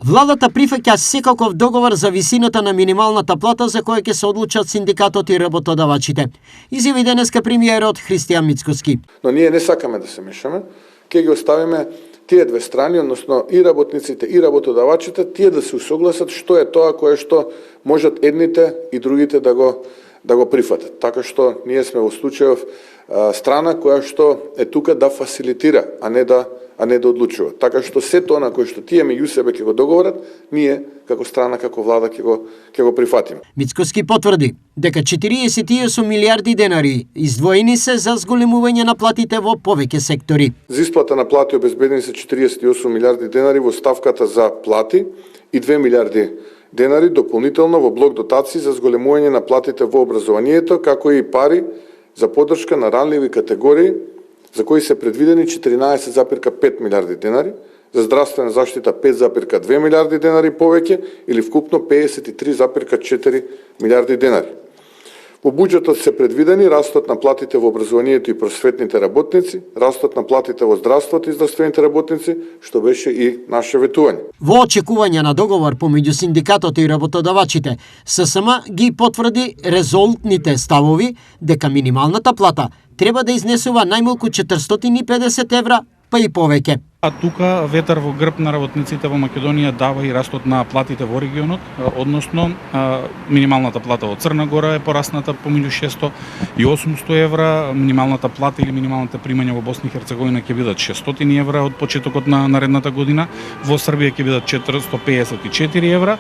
Владата прифаќа секаков договор за висината на минималната плата за која ќе се одлучат синдикатот и работодавачите. Изјави денеска премиерот Христијан Мицкоски. Но ние не сакаме да се мешаме, ќе ги оставиме тие две страни, односно и работниците и работодавачите, тие да се усогласат што е тоа кое што можат едните и другите да го прифатат. Така што ние сме во случајов страна која што е тука да фасилитира, а не да одлучува. Така што се тоа на кој што тие меѓу себе ќе го договорат, ние како страна, како влада ќе го прифатиме. Мицкоски потврди дека 48 милиарди денари издвоени се за зголемување на платите во повеќе сектори. За исплата на плати обезбедени се 48 милиарди денари во ставката за плати и 2 милиарди денари дополнително во блок дотации за зголемување на платите во образованието, како и пари за поддршка на ранливи категории за кои се предвидени 14,5 милиарди денари, за здравствена заштита 5,2 милиарди денари повеќе или вкупно 53,4 милиарди денари. Во буџетот се предвидени растот на платите во образованието и просветните работници, растот на платите во здравството и здравствените работници, што беше и наше ветување. Во очекување на договор помеѓу синдикатот и работодавачите, ССМ ги потврди резолтните ставови дека минималната плата треба да изнесува најмалку 450 евра, па и повеќе. А тука ветар во грб на работниците во Македонија дава и растот на платите во регионот, односно минималната плата во Црна Гора е порасната помеѓу 600 и 800 евра, минималната плата или минималните примања во Босна и Херцеговина ќе бидат 600 евра од почетокот на наредната година, во Србија ќе бидат 454 евра.